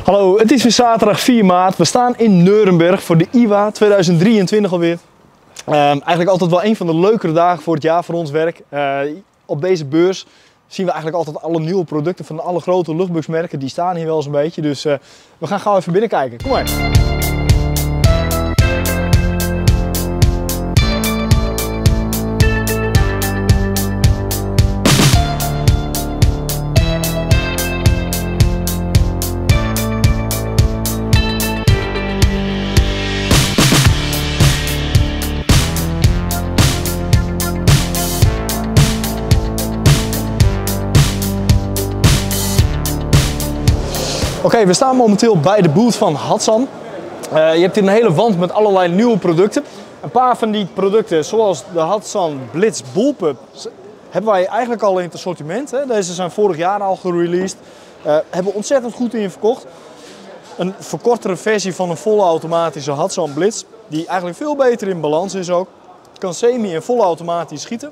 Hallo, het is weer zaterdag 4 maart. We staan in Neurenberg voor de IWA 2023 alweer. Eigenlijk altijd wel een van de leukere dagen voor het jaar voor ons werk. Op deze beurs zien we eigenlijk altijd alle nieuwe producten van alle grote luchtbugsmerken. Die staan hier wel eens een beetje. Dus we gaan gauw even binnenkijken. Kom maar. Oké, we staan momenteel bij de booth van Hatsan. Je hebt hier een hele wand met allerlei nieuwe producten. Een paar van die producten, zoals de Hatsan Blitz Bullpup, hebben wij eigenlijk al in het assortiment. Hè. Deze zijn vorig jaar al gereleased. Hebben ontzettend goed in verkocht. Een verkortere versie van een volle automatische Hatsan Blitz, die eigenlijk veel beter in balans is ook. Kan semi- en volle automatisch schieten.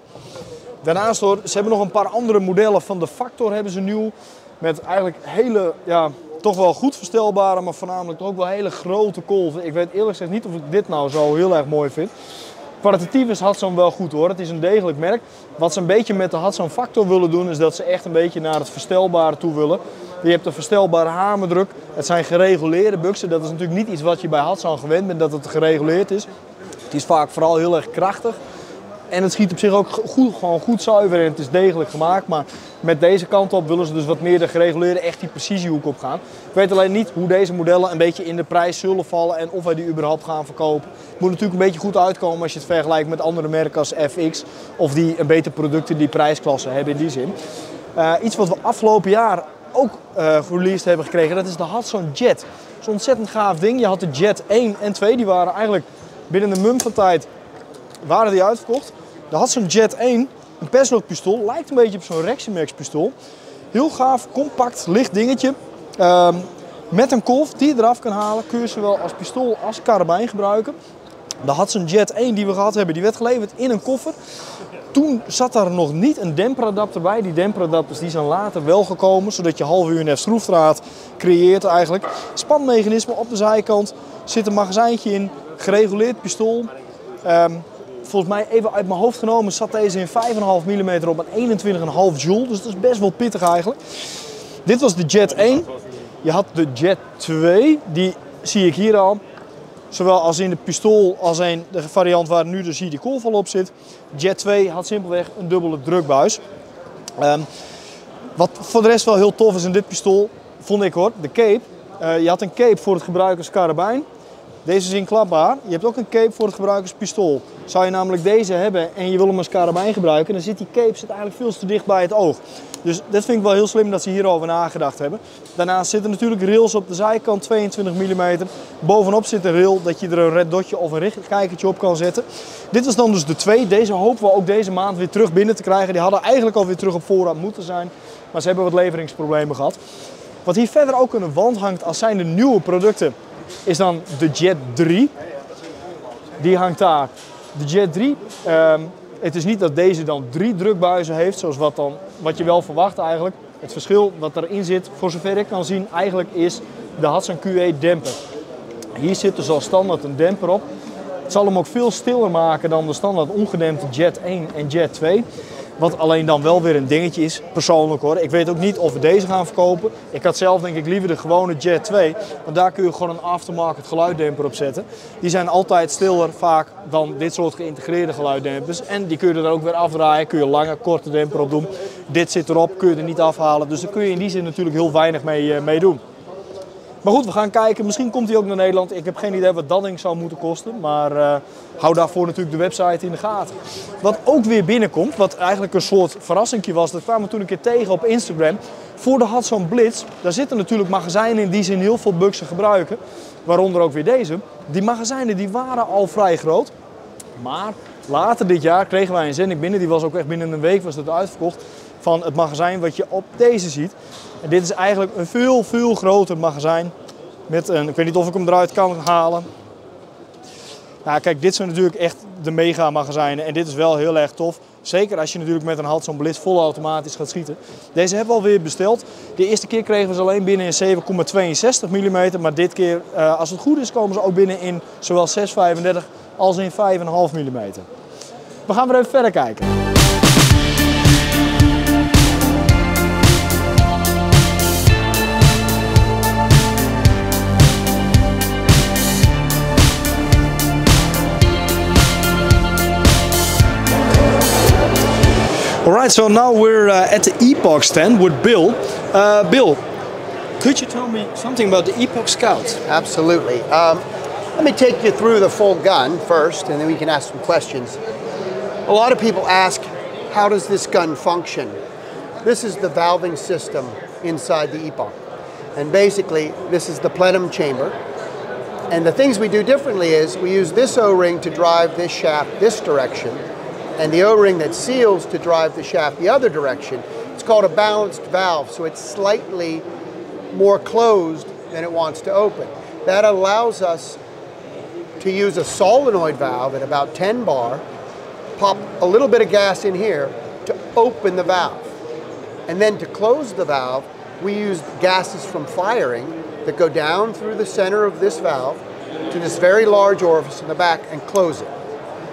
Daarnaast hoor, ze hebben nog een paar andere modellen van de Factor hebben ze nieuw. Met eigenlijk hele, ja, toch wel goed verstelbare, maar voornamelijk toch ook wel hele grote kolven. Ik weet eerlijk gezegd niet of ik dit nou zo heel erg mooi vind. Kwalitatief is Hatsan wel goed hoor, het is een degelijk merk. Wat ze een beetje met de Hatsan Factor willen doen, is dat ze echt een beetje naar het verstelbare toe willen. Je hebt een verstelbare hamerdruk, het zijn gereguleerde buksen. Dat is natuurlijk niet iets wat je bij Hatsan gewend bent, dat het gereguleerd is. Het is vaak vooral heel erg krachtig. En het schiet op zich ook gewoon goed zuiver en het is degelijk gemaakt. Maar met deze kant op willen ze dus wat meer de gereguleerde, echt die precisiehoek op gaan. Ik weet alleen niet hoe deze modellen een beetje in de prijs zullen vallen en of wij die überhaupt gaan verkopen. Het moet natuurlijk een beetje goed uitkomen als je het vergelijkt met andere merken als FX. Of die een beter producten die prijsklasse hebben in die zin. Iets wat we afgelopen jaar ook gereleased hebben gekregen, dat is de Hatsan Jet. Dat is een ontzettend gaaf ding. Je had de Jet 1 en 2, die waren eigenlijk binnen de mum van tijd waren die uitverkocht. De Hatsan Jet 1, een persluchtpistool, lijkt een beetje op zo'n Reximax pistool. Heel gaaf, compact, licht dingetje. Met een kolf die je eraf kan halen, kun je zowel als pistool als karabijn gebruiken. De Hatsan Jet 1 die we gehad hebben, die werd geleverd in een koffer. Toen zat daar nog niet een demperadapter bij. Die demperadapters die zijn later wel gekomen, zodat je half UNF schroefdraad creëert eigenlijk. Spanmechanisme op de zijkant, zit een magazijntje in, gereguleerd pistool. Volgens mij, even uit mijn hoofd genomen, zat deze in 5,5 mm op een 21,5 joule. Dus dat is best wel pittig eigenlijk. Dit was de Jet 1. Je had de Jet 2, die zie ik hier al. Zowel als in de pistool als in de variant waar nu dus hier die kolf al op zit. Jet 2 had simpelweg een dubbele drukbuis. Wat voor de rest wel heel tof is in dit pistool, vond ik hoor, de cape. Je had een cape voor het gebruik als karabijn. Deze is inklapbaar. Je hebt ook een cape voor het gebruik als pistool. Zou je namelijk deze hebben en je wil hem als karabijn gebruiken, dan zit die cape eigenlijk veel te dicht bij het oog. Dus dat vind ik wel heel slim dat ze hierover nagedacht hebben. Daarnaast zitten natuurlijk rails op de zijkant, 22 mm. Bovenop zit een rail dat je er een red dotje of een richtkijkertje op kan zetten. Dit was dan dus de 2. Deze hopen we ook deze maand weer terug binnen te krijgen. Die hadden eigenlijk alweer terug op voorraad moeten zijn. Maar ze hebben wat leveringsproblemen gehad. Wat hier verder ook aan de wand hangt als zijn de nieuwe producten, is dan de Jet 3. Die hangt daar. De Jet 3, het is niet dat deze dan 3 drukbuizen heeft, zoals wat je wel verwacht eigenlijk. Het verschil wat erin zit, voor zover ik kan zien, eigenlijk is de Hatsan QE demper. Hier zit dus al standaard een demper op. Het zal hem ook veel stiller maken dan de standaard ongedempte Jet 1 en Jet 2. Wat alleen dan wel weer een dingetje is, persoonlijk hoor. Ik weet ook niet of we deze gaan verkopen. Ik had zelf denk ik liever de gewone Jet 2. Want daar kun je gewoon een aftermarket geluiddemper op zetten. Die zijn altijd stiller vaak dan dit soort geïntegreerde geluiddempers. En die kun je er ook weer afdraaien. Kun je lange, korte demper op doen. Dit zit erop, kun je er niet afhalen. Dus daar kun je in die zin natuurlijk heel weinig mee doen. Maar goed, we gaan kijken. Misschien komt hij ook naar Nederland. Ik heb geen idee wat dat ding zou moeten kosten. Maar hou daarvoor natuurlijk de website in de gaten. Wat ook weer binnenkomt, wat eigenlijk een soort verrassingje was. Dat kwamen we toen een keer tegen op Instagram. Voor de Hatsan Blitz, daar zitten natuurlijk magazijnen in die ze in heel veel buksen gebruiken. Waaronder ook weer deze. Die magazijnen die waren al vrij groot. Maar later dit jaar kregen wij een zending binnen. Die was ook echt binnen een week was het uitverkocht. Van het magazijn wat je op deze ziet. En dit is eigenlijk een veel groter magazijn. Met een, ik weet niet of ik hem eruit kan halen. Nou kijk, dit zijn natuurlijk echt de mega magazijnen. En dit is wel heel erg tof. Zeker als je natuurlijk met een Hatsan Blitz vol automatisch gaat schieten. Deze hebben we alweer besteld. De eerste keer kregen we ze alleen binnen in 7,62 mm. Maar dit keer, als het goed is, komen ze ook binnen in zowel 6,35 als in 5,5 mm. We gaan weer even verder kijken. Alright, so now we're at the Epoch stand with Bill. Bill, could you tell me something about the Epoch Skout? Absolutely. Let me take you through the full gun first, and then we can ask some questions. A lot of people ask, how does this gun function? This is the valving system inside the Epoch. And basically, this is the plenum chamber. And the things we do differently is we use this O-ring to drive this shaft this direction, and the O-ring that seals to drive the shaft the other direction. It's called a balanced valve, so it's slightly more closed than it wants to open. That allows us to use a solenoid valve at about 10 bar, pop a little bit of gas in here to open the valve. And then to close the valve, we use gases from firing that go down through the center of this valve to this very large orifice in the back and close it.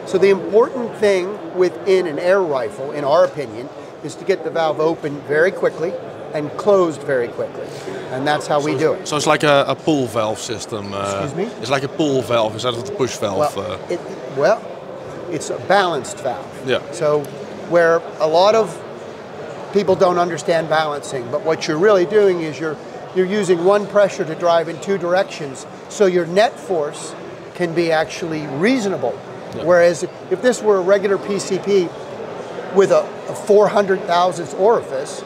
So the important thing within an air rifle, in our opinion, is to get the valve open very quickly and closed very quickly. And that's how we do it. So it's like a pull valve system. Excuse me? It's like a pull valve instead of the push valve. Well, it's a balanced valve. Yeah. So where a lot of people don't understand balancing, but what you're really doing is you're using one pressure to drive in two directions, so your net force can be actually reasonable. Yeah. Whereas if this were a regular PCP with a 400 thousandths orifice,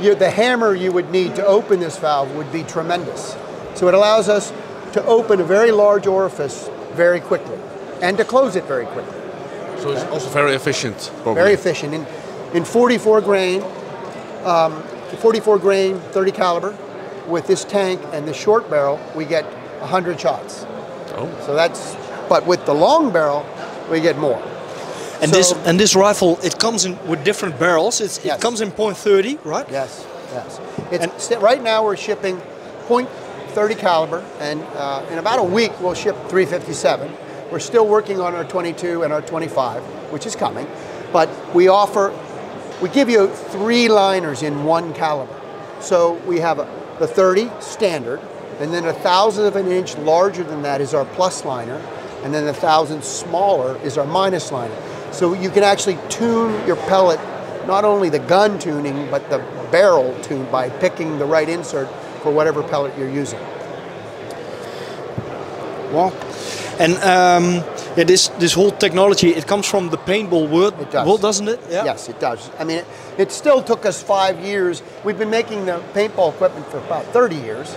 yeah, the hammer you would need to open this valve would be tremendous. So it allows us to open a very large orifice very quickly and to close it very quickly. So it's also very efficient, probably. Very efficient. In 44 grain, 30 caliber, with this tank and the short barrel, we get 100 shots. Oh. So that's, but with the long barrel, we get more. And this rifle, it comes in with different barrels. It comes in .30, right? Yes, yes. Right now we're shipping .30 caliber, and in about a week we'll ship 357. We're still working on our 22 and our 25, which is coming. But we give you 3 liners in 1 caliber. So we have the 30 standard, and then 1/1000 of an inch larger than that is our plus liner, and then 1/1000 smaller is our minus liner. So you can actually tune your pellet, not only the gun tuning, but the barrel tune by picking the right insert for whatever pellet you're using. Well, and this whole technology, it comes from the paintball world, doesn't it? Yeah. Yes, it does. I mean, it still took us 5 years. We've been making the paintball equipment for about 30 years.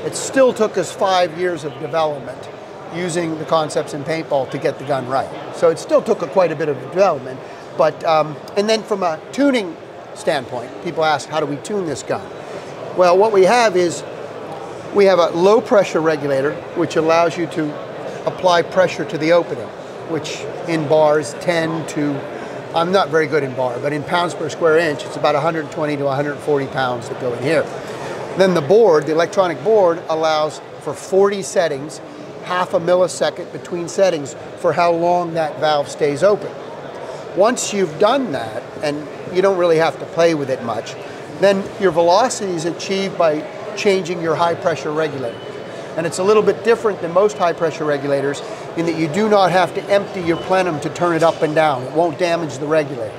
It still took us 5 years of development using the concepts in paintball to get the gun right. So it still took quite a bit of development. But and then from a tuning standpoint, people ask, how do we tune this gun? Well, what we have is we have a low pressure regulator, which allows you to apply pressure to the opening, which in bars 10 to, I'm not very good in bar, but in pounds per square inch, it's about 120 to 140 pounds that go in here. Then the board, the electronic board, allows for 40 settings, half a millisecond between settings for how long that valve stays open. Once you've done that, and you don't really have to play with it much, then your velocity is achieved by changing your high pressure regulator. And it's a little bit different than most high pressure regulators in that you do not have to empty your plenum to turn it up and down. It won't damage the regulator.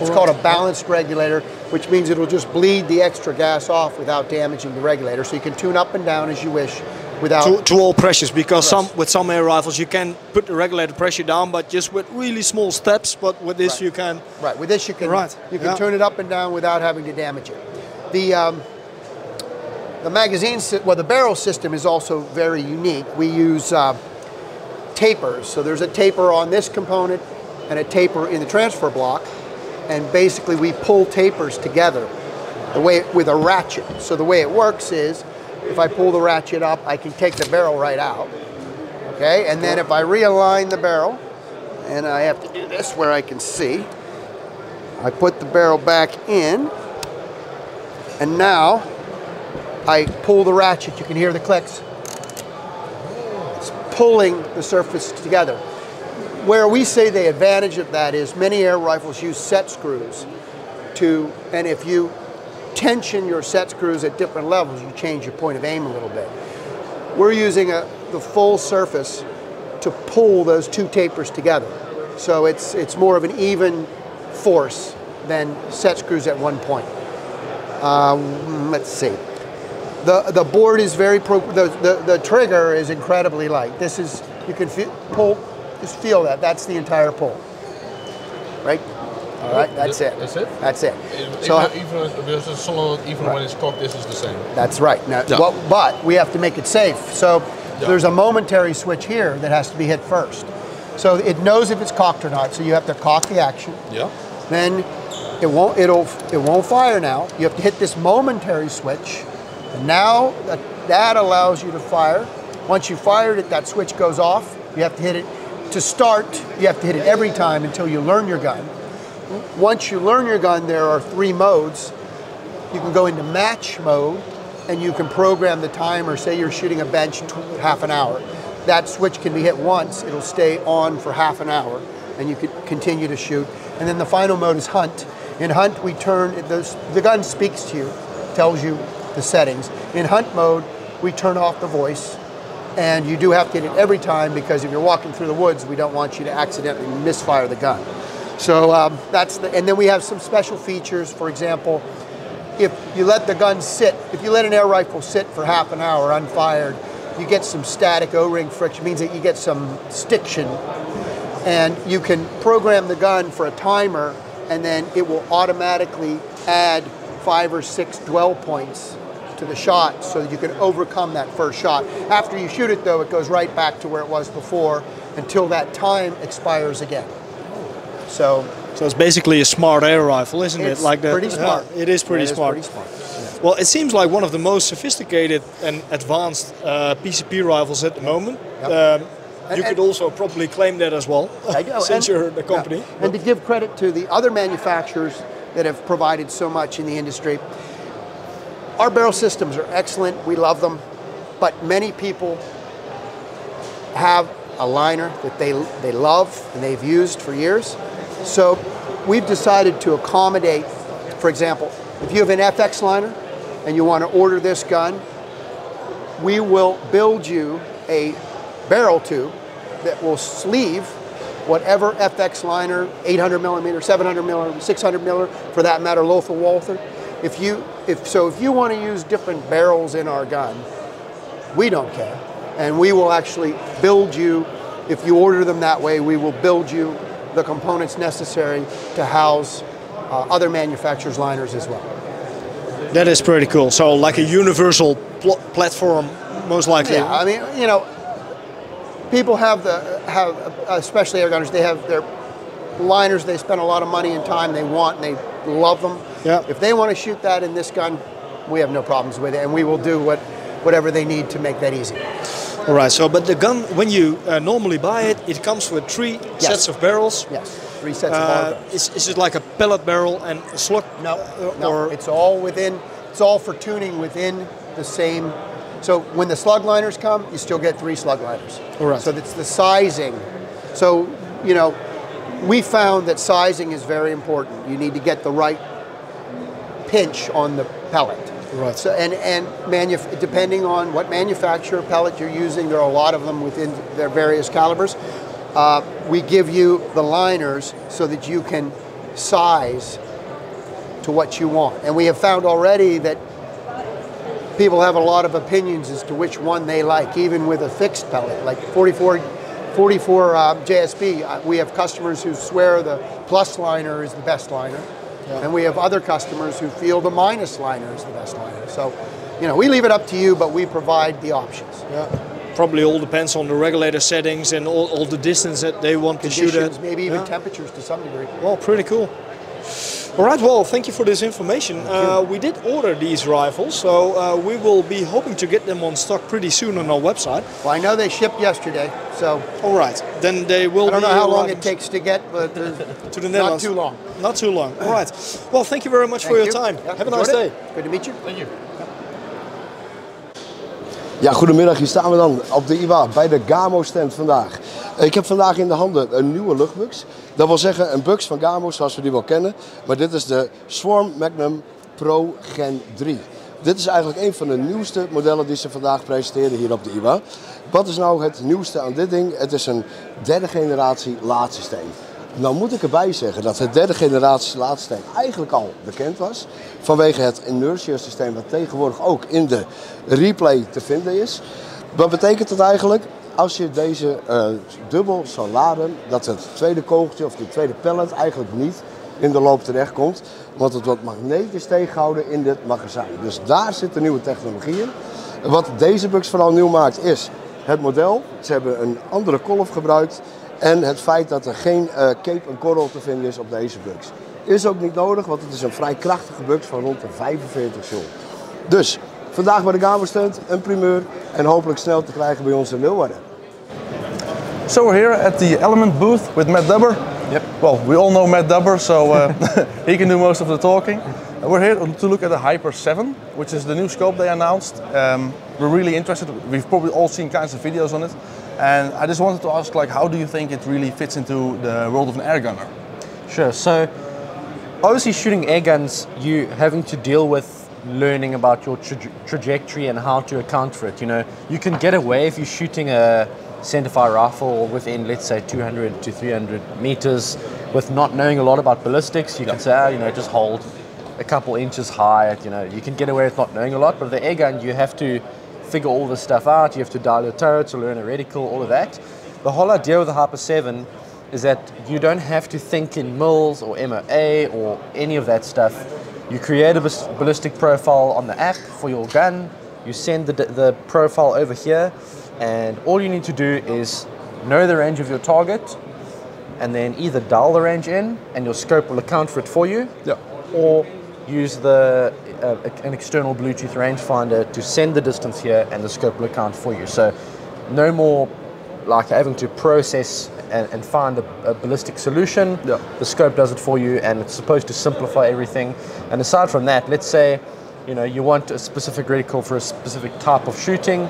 It's called a balanced regulator, which means it'll just bleed the extra gas off without damaging the regulator. So you can tune up and down as you wish without... To all pressures, because with some air rifles you can put the regulator pressure down, but just with really small steps, but with this you can... Right, with this you can turn it up and down without having to damage it. The magazine, well, the barrel system is also very unique. We use tapers. So there's a taper on this component and a taper in the transfer block. And basically we pull tapers together with a ratchet. So the way it works is, if I pull the ratchet up, I can take the barrel right out. Okay, and then if I realign the barrel, and I have to do this where I can see, I put the barrel back in, and now I pull the ratchet. You can hear the clicks. It's pulling the surface together. Where we say the advantage of that is many air rifles use set screws and if you tension your set screws at different levels, you change your point of aim a little bit. We're using the full surface to pull those two tapers together. So it's more of an even force than set screws at one point. Let's see. The board is very the trigger is incredibly light. This is, you can pull, just feel that. That's the entire pull. Right? All right, that's it. That's it? That's it. So even when it's cocked, this is the same. That's right. Now, but we have to make it safe. So there's a momentary switch here that has to be hit first. So it knows if it's cocked or not. So you have to cock the action. Yeah. Then it won't fire now. You have to hit this momentary switch. And now that allows you to fire. Once you fired it, that switch goes off. You have to hit it to start. You have to hit it every time until you learn your gun. Once you learn your gun, there are 3 modes. You can go into match mode, and you can program the timer. Say you're shooting a bench half an hour. That switch can be hit once. It'll stay on for half an hour, and you can continue to shoot. And then the final mode is hunt. In hunt, we turn, the gun speaks to you, tells you the settings. In hunt mode, we turn off the voice, and you do have to hit it every time, because if you're walking through the woods, we don't want you to accidentally misfire the gun. So and then we have some special features. For example, if you let the gun sit, if you let an air rifle sit for half an hour unfired, you get some static O-ring friction, means that you get some stiction. And you can program the gun for a timer, and then it will automatically add 5 or 6 dwell points to the shot so that you can overcome that first shot. After you shoot it, though, it goes right back to where it was before until that time expires again. So it's basically a smart air rifle, isn't it? Like pretty smart. It is pretty smart. Yeah. Well, it seems like one of the most sophisticated and advanced PCP rifles at the moment. Yep. You could also probably claim that as well, since you're the company. Yeah. And to give credit to the other manufacturers that have provided so much in the industry, our barrel systems are excellent. We love them, but many people have a liner that they love and they've used for years. So we've decided to accommodate, for example, if you have an FX liner and you want to order this gun, we will build you a barrel tube that will sleeve whatever FX liner, 800 millimeter, 700 millimeter, 600 millimeter, for that matter, Lothar Walther. If you want to use different barrels in our gun, we don't care. And we will actually build you, if you order them that way, we will build you the components necessary to house other manufacturers' liners as well. That is pretty cool. So like a universal platform, most likely. Yeah, I mean, you know, people have especially air gunners, they have their liners they spend a lot of money and time they want, and they love them. Yeah. If they want to shoot that in this gun, we have no problems with it, and we will do whatever they need to make that easy. All right, so but the gun, when you normally buy it, it comes with 3 sets of barrels. Yes, 3 sets of barrels. Is it like a pellet barrel and a slug? No, it's all for tuning within the same. So when the slug liners come, you still get 3 slug liners. All right. So it's the sizing. So, you know, we found that sizing is very important. You need to get the right pinch on the pellet. Right. So depending on what manufacturer pellet you're using, there are a lot of them within their various calibers. We give you the liners so that you can size to what you want. And we have found already that people have a lot of opinions as to which one they like, even with a fixed pellet, like 44 JSB. We have customers who swear the plus liner is the best liner. Yeah. And we have other customers who feel the minus liner is the best liner. So, you know, we leave it up to you, but we provide the options. Yeah. Probably all depends on the regulator settings and all the distance that they want to shoot at. Maybe even temperatures to some degree. Well, pretty cool. All right, well, thank you for this information. We did order these rifles, so we will be hoping to get them on stock pretty soon on our website. Well, I know they shipped yesterday, so... All right, then they will be... I don't know how long it takes to get, but to the Netherlands. not too long. Not too long. All right. Well, thank you very much for your time. Yeah, Have a nice day. Good to meet you. Thank you. Ja, goedemiddag. Hier staan we dan op de IWA bij de Gamo stand vandaag. Ik heb vandaag in de handen een nieuwe luchtbux. Dat wil zeggen een bux van Gamo zoals we die wel kennen. Maar dit is de Swarm Magnum Pro Gen 3. Dit is eigenlijk een van de nieuwste modellen die ze vandaag presenteren hier op de IWA. Wat is nou het nieuwste aan dit ding? Het is een derde generatie laadsysteem. Nou moet ik erbij zeggen dat het derde generatie laadsysteem eigenlijk al bekend was. Vanwege het inertia systeem wat tegenwoordig ook in de replay te vinden is. Wat betekent het eigenlijk? Als je deze dubbel zou laden, dat het tweede kogeltje of de tweede pellet eigenlijk niet in de loop terechtkomt. Want het wordt magnetisch tegengehouden in dit magazijn. Dus daar zit de nieuwe technologie in. Wat deze bux vooral nieuw maakt is het model. Ze hebben een andere kolf gebruikt. En het feit dat er geen cape en korrel te vinden is op deze bux. Is ook niet nodig, want het is een vrij krachtige bux van rond de 45 joule. Dus vandaag bij de Gamo stand, een primeur en hopelijk snel te krijgen bij ons in Leeuwarden. So we're here at the Element booth with Matt Dubber. Yep. Well, we all know Matt Dubber, so he can do most of the talking. We're here to look at the Hyper 7, which is the new scope they announced. We're really interested. We've probably all seen kinds of videos on it. And I just wanted to ask, like, how do you think it really fits into the world of an air gunner? Sure. So, obviously, shooting air guns, you having to deal with learning about your trajectory and how to account for it. You know, you can get away if you're shooting a centerfire rifle within, let's say, 200 to 300 meters, with not knowing a lot about ballistics. You can say, you know, just hold a couple inches high. You know, you can get away with not knowing a lot. But with the air gun, you have to figure all this stuff out. You have to dial your turrets, to learn a reticle, all of that. The whole idea with the Hyper 7 is that you don't have to think in mils or MOA or any of that stuff. You create a ballistic profile on the app for your gun. You send the profile over here, and all you need to do is know the range of your target, and then either dial the range in, and your scope will account for it for you, or use an external Bluetooth rangefinder to send the distance here, and the scope will account for you. So no more like having to process and find a ballistic solution. The scope does it for you, and it's supposed to simplify everything. And aside from that, let's say you want a specific reticle for a specific type of shooting.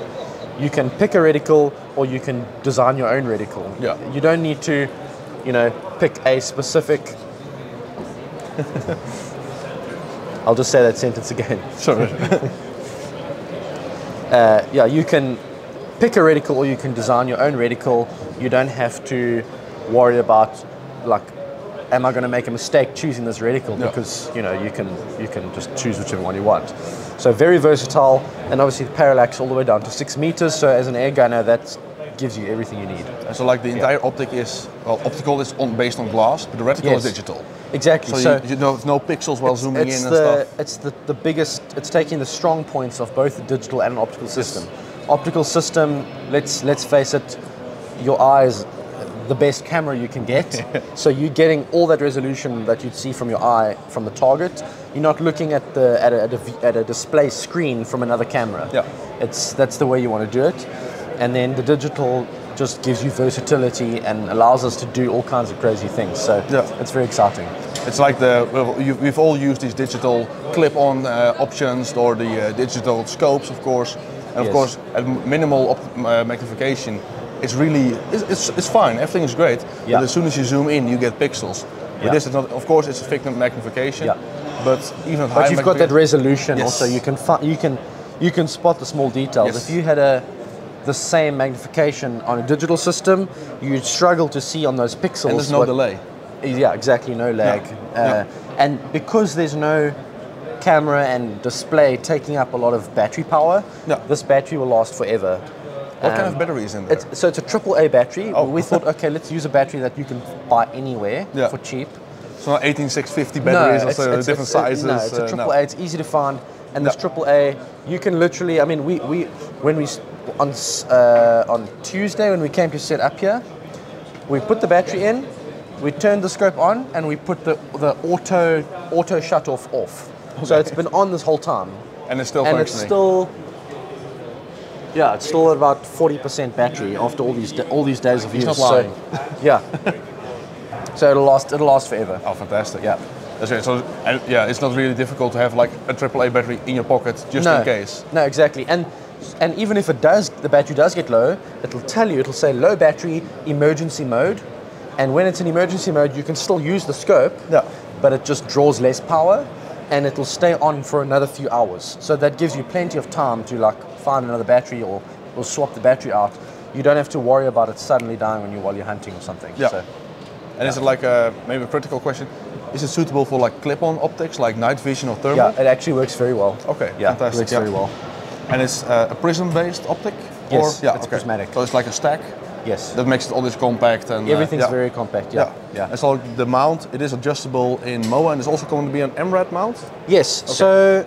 You can pick a reticle, or you can design your own reticle. You don't need to pick a specific I'll just say that sentence again. Sorry. You can pick a reticle, or you can design your own reticle. You don't have to worry about, like, am I going to make a mistake choosing this reticle? Because you can just choose whichever one you want. So very versatile, and obviously the parallax all the way down to 6 meters. So as an air gunner, that gives you everything you need. So like the entire optical is based on glass, but the reticle is digital. Exactly. So you have no pixels while zooming in and stuff. It's the biggest. It's taking the strong points of both the digital and an optical system. Optical system. Let's face it. Your eye is the best camera you can get. So you're getting all that resolution that you'd see from your eye from the target. You're not looking at a display screen from another camera. That's the way you want to do it. And then the digital just gives you versatility and allows us to do all kinds of crazy things. So it's very exciting. It's like we've all used these digital clip-on options, or the digital scopes, of course. And of course, at minimal magnification, it's fine. Everything is great. But as soon as you zoom in, you get pixels. But this is not. Of course, it's a fixed magnification. But even at high you've got that resolution. Yes. Also, you can spot the small details. If you had the same magnification on a digital system, you'd struggle to see on those pixels. And there's no delay. Yeah, exactly, no lag. And because there's no camera and display taking up a lot of battery power, this battery will last forever. What kind of battery is in there? So it's a AAA battery. We thought, okay, let's use a battery that you can buy anywhere for cheap. So not 18650 batteries, also different sizes. No, it's a AAA. It's easy to find. And this AAA, you can literally. I mean, on Tuesday when we came to set up here, we put the battery in. we turn the scope on, and we put the auto shut off. So it's been on this whole time. And it's still And functioning. it's still, yeah, it's still at about 40% battery after all these days of use. not lying. So, yeah. So it'll last forever. Oh, fantastic. Yeah. That's right. So, and yeah, it's not really difficult to have like a AAA battery in your pocket just in case. No, exactly. And even if the battery does get low, it'll say low battery, emergency mode. And when it's in emergency mode, you can still use the scope, but it just draws less power, and it'll stay on for another few hours. So that gives you plenty of time to like find another battery or swap the battery out. You don't have to worry about it suddenly dying while you're hunting or something. Yeah. So, and is it like maybe a critical question? Is it suitable for like clip-on optics, like night vision or thermal? yeah, it actually works very well. Okay, Yeah, fantastic. it works very well. And it's a prism-based optic? Yes, or, yeah, it's okay. prismatic. So it's like a stack Yes. that makes it always compact and Everything's very compact. Yeah. And so the mount, it is adjustable in MOA, and it's also going to be an MRAD mount. Yes. So,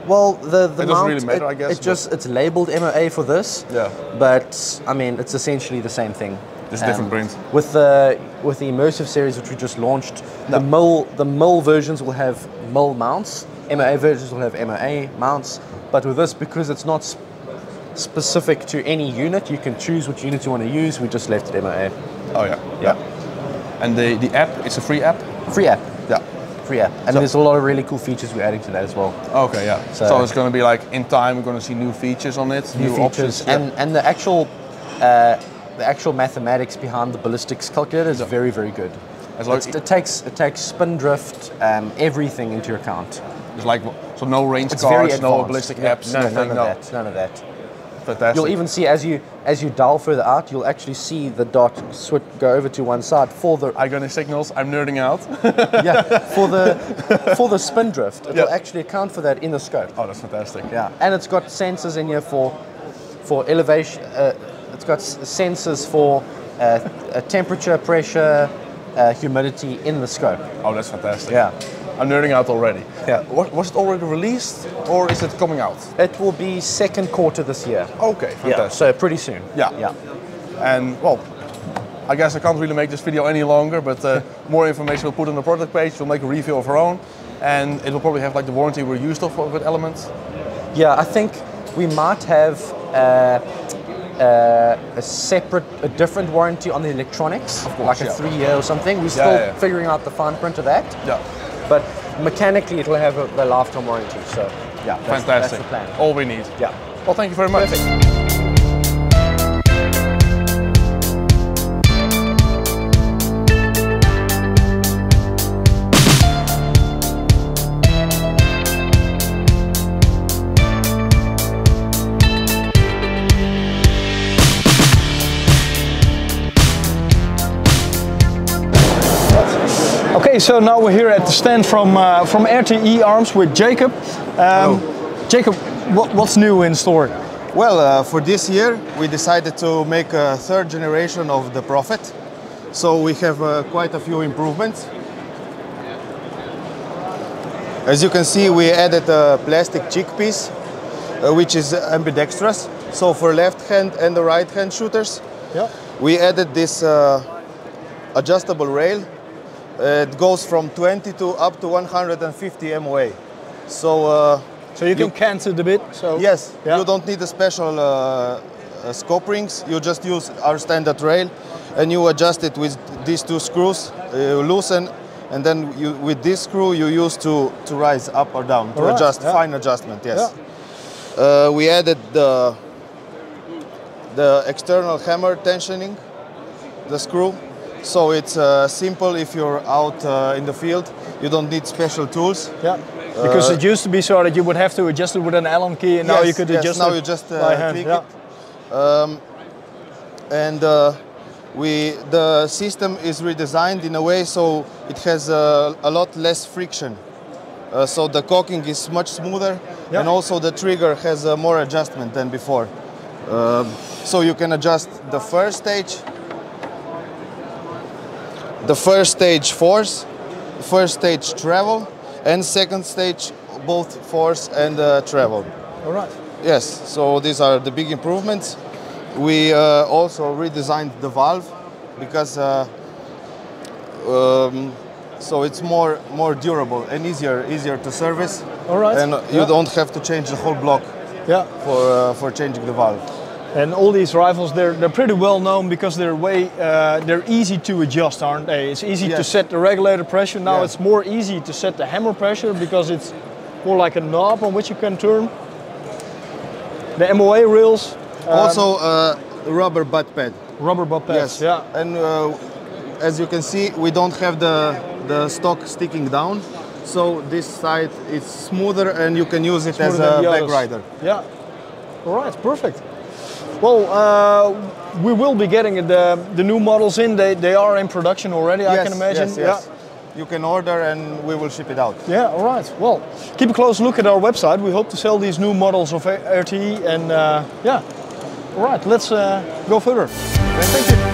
well, the It doesn't mount, really matter, I guess, it's labeled MOA for this. Yeah. But I mean, it's essentially the same thing. Just different print. With the immersive series, which we just launched, the MIL versions will have MIL mounts. MOA versions will have MOA mounts. But with this, because it's not specific to any unit, you can choose which unit you want to use. We just left it MOA. Oh yeah. Yeah. And the app, it's a free app? Free app. Yeah. Free app. And there's a lot of really cool features we're adding to that as well. Okay, yeah. So it's going to be like, in time, we're going to see new features on it, New options. features. And the actual mathematics behind the ballistics calculator is very, very good. It takes spin drift, everything into account. It's like, so no range It's very cards, no advanced. ballistic Yeah, apps, no, nothing, none of that. Fantastic. You'll even see as you dial further out, you'll actually see the dot go over to one side for the Iconic signals, I'm nerding out. for the spin drift. It'll actually account for that in the scope. Oh, that's fantastic. Yeah, and it's got sensors in here for elevation. It's got sensors for temperature, pressure, humidity in the scope. Oh, that's fantastic. Yeah. I'm nerding out already. Yeah. Was it already released, or is it coming out? It will be second quarter this year. Okay, fantastic. Yeah, so pretty soon. Yeah. Yeah. And well, I guess I can't really make this video any longer, but more information we'll put on the product page. We'll make a review of our own, and it will probably have like the warranty we're used to with elements. Yeah, I think we might have a different warranty on the electronics, Of course, like a 3-year or something. We're still figuring out the fine print of that. Yeah. But mechanically, it'll have a lifetime warranty. So, yeah, Fantastic. That's the plan. All we need. Yeah. Well, thank you very much. Perfect. Okay, so now we're here at the stand from RTE Arms with Jacob. Jacob, what's new in store? Well, for this year, we decided to make a third generation of the Prophet. So we have quite a few improvements. As you can see, we added a plastic cheek piece, which is ambidextrous. So for left hand and the right hand shooters, we added this adjustable rail. It goes from 20 to up to 150 MOA. So you can cancel the bit. So yes, you don't need a special scope rings. You just use our standard rail, and you adjust it with these two screws. You loosen, and then with this screw you use to rise up or down to adjust, fine adjustment. Yes. Yeah. We added the external hammer tensioning, the screw. So it's simple if you're out in the field. You don't need special tools. Yeah. Because it used to be so that you would have to adjust it with an Allen key, and now you could adjust now it you just by hand. click it. And the system is redesigned in a way so it has a lot less friction. So the cocking is much smoother, and also the trigger has more adjustment than before. So you can adjust the first stage force, first stage travel, and second stage both force and travel. All right. Yes, so these are the big improvements. We also redesigned the valve because So it's more durable and easier to service. All right. And you don't have to change the whole block. Yeah. For changing the valve. And all these rifles, they're pretty well known because they're easy to adjust, aren't they? It's easy to set the regulator pressure. Now it's more easy to set the hammer pressure because it's more like a knob on which you can turn. The MOA rails. Also rubber butt pad. Rubber butt pads. Yes. Yeah. And as you can see, we don't have the stock sticking down. So this side is smoother and you can use it as a back rider. Yeah. All right, perfect. Well, we will be getting the new models in. They are in production already, I can imagine. Yes. Yeah. You can order and we will ship it out. Yeah, all right. Well, keep a close look at our website. We hope to sell these new models of RTE and yeah. All right, let's go further. Thank you.